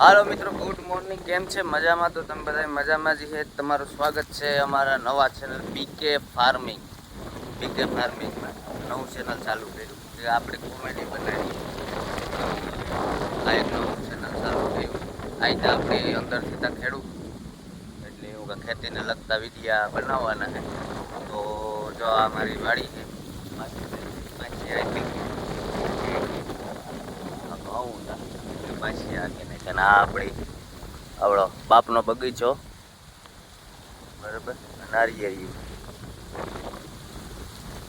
હાલો મિત્રો, good morning. કેમ છે? મજામાં? તો તમે બધા મજામાં જ છે. તમારું સ્વાગત છે અમારા નવા ચેનલ બીકે ફાર્મિંગ. બીકે ફાર્મિંગમાં નવું ચેનલ ચાલુ કર્યું કે આપણે કોમેડી બનાવી. આ એક નવું ચેનલ ચાલુ કર્યું. આજે આપણે અંદરથી ત્યાં ખેડૂત એટલે એવું ખેતીને લગતા વિડીયા બનાવવાના છે. તો જો આ મારી વાડી છે, પાછી આપણી આવડો બાપનો બગીચો, બરાબર, નારિયેળી.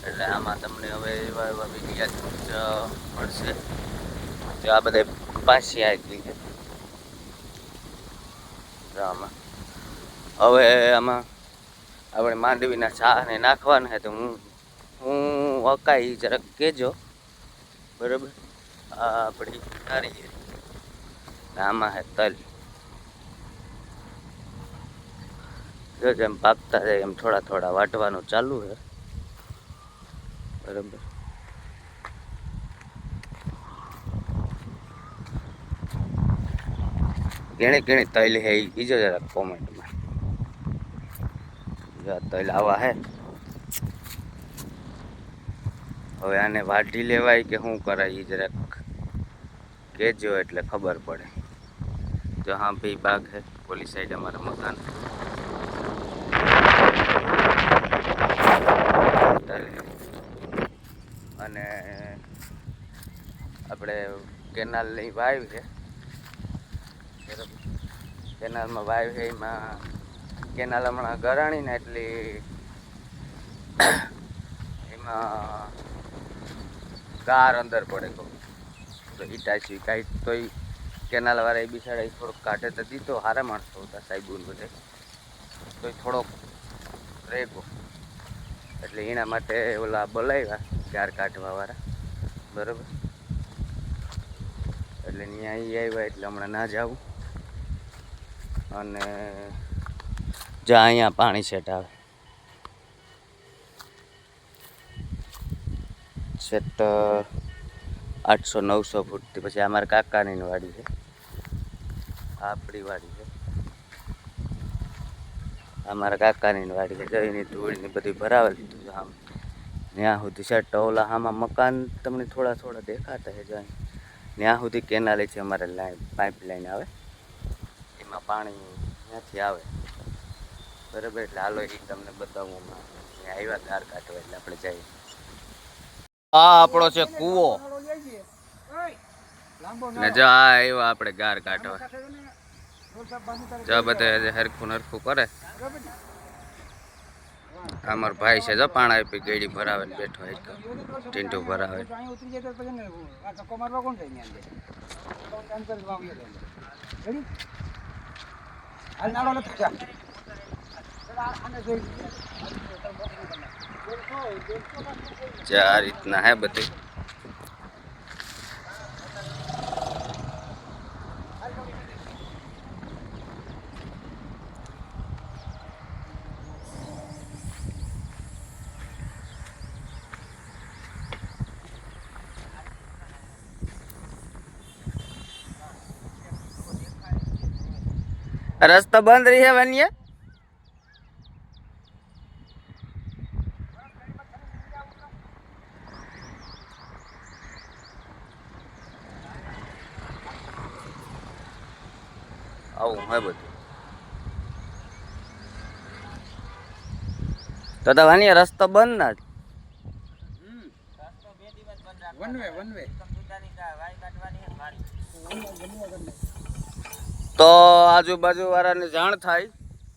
એટલે આમાં તમને હવે એવા એવા વિડીયા મળશે. જો આ બધા પાછી આવી છે. આમાં હવે આમાં આપણે માંડવીના છાને નાખવાના છે. તો હું અકાઈ જરાક કહેજો, બરાબર. આ આપણી નારિયેળી, આમાં હે તલ. જો જેમ પાકતા જાય એમ થોડા થોડા વાટવાનું ચાલુ છે, બરાબર. ઘણી ઘણી તલ હે એ કીજો જરાક કોમેન્ટમાં. જો તલ આવા હે. હવે આને વાઢી લેવાય કે શું કરાય એ જરાક કહેજો એટલે ખબર પડે. જો હા ભાઈ બાગ હે, પોલી સાઈડ અમારા મકાન. અને આપણે કેનાલની વાવ છે, બરાબર. કેનાલમાં વાવ છે, એમાં કેનાલ હમણાં ગરાણી ને એટલી એમાં ગાર અંદર પડે તો ઈટાચી કાંઈ તોય કેનાલ વાળા એ બિચારા થોડોક કાઢે તો દીધો. હારા માણસો હતા સાહેબુન બધે, તો થોડોક રેગો એટલે એના માટે ઓલા બોલાવ્યા ગાર કાઢવા વાળા, બરાબર. એટલે ત્યાં આવ્યા એટલે હમણાં ના જાવું. અને જ્યાં અહીંયા પાણી સેટ આવે સેટ 800-900 ફૂટથી. પછી અમારા કાકાની વાડી છે, આપણી વાડી છે, અમારા કાકાની વાડી છે. જઈને ધૂળની બધી ભરાવી લીધું છે આમ ત્યાં સુધી સેટ. ઓલા આમાં મકાન તમને થોડા થોડા દેખાતા છે. જાય ત્યાં સુધી કેનાલે છે અમારે, લાઈન પાઇપ લાઈન આવે, એમાં પાણી ત્યાંથી આવે, બરાબર. એટલે હાલો એ તમને બતાવું. ત્યાં આવ્યા ગાર કાઢવા એટલે આપણે જઈએ. આ આપણો છે કૂવો ને જો આ આવ્યો આપણે ગાર કાઢવા. જો બધા હરખું હરખું કરે. અમારો ભાઈ છે, જો પાણા આપી ગેડી ભરાવે બેઠો ટીંટું ભરાવે. આ રીતના હે બધી. રસ્તો બંધ રહી હે વન્ય. આવું હે બધું. તો વાની રસ્તો બંધ ના જ. તો આજુબાજુ વાળાને જાણ થાય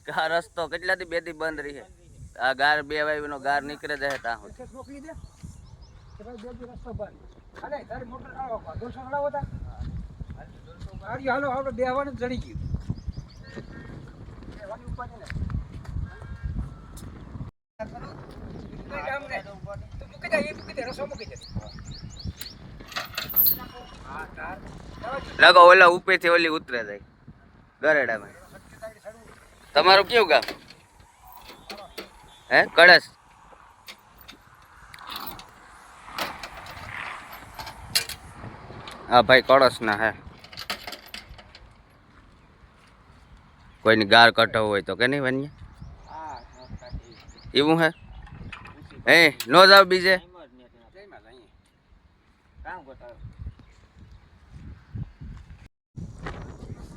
કે આ રસ્તો કેટલાથી 2 દી બંધ રહી. આ ગાર 2 વાયનો ગાર નીકળે જાય ત્યાં સુધી. લગો ઓલા ઉપરથી ઓલી ઉતરે જાય ગરેડામાં. તમારું કેવું ગામ હે? કળશ. હા ભાઈ, કળશ ના હે. કોઈની ગાર કઢાવ હોય તો કે નહીં વાનિયા એવું હે હે નો જાવ બીજે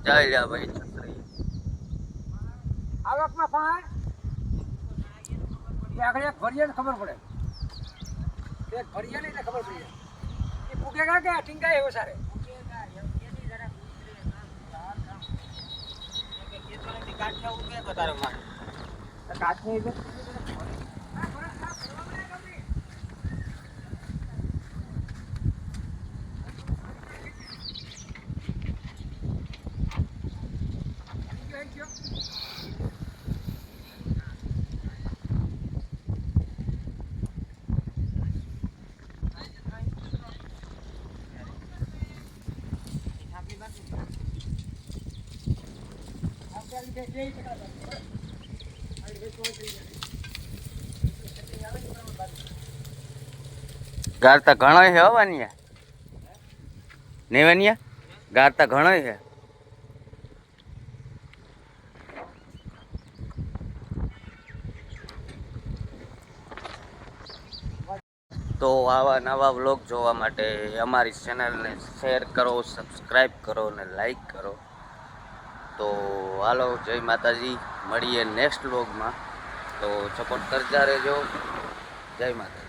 ચાલ જા ભાઈ છત્રી આવકમાં પાંચ આગળ એક ભરીએ ને ખબર પડે એક ભરીએ ને ખબર પડી એ ફૂકેગા કે ટીંગાય એવો સારે ગારતા ઘણો છે હો વાનિયા નહીં વાનિયા ગારતા ઘણો છે તો આવા નવા વ્લોગ જોવા માટે અમારી ચેનલને શેર કરો સબસ્ક્રાઈબ કરો અને લાઈક કરો તો હાલો જય માતાજી મળીએ નેક્સ્ટ વ્લોગમાં તો સપોર્ટ કરતા રહેજો જય માતા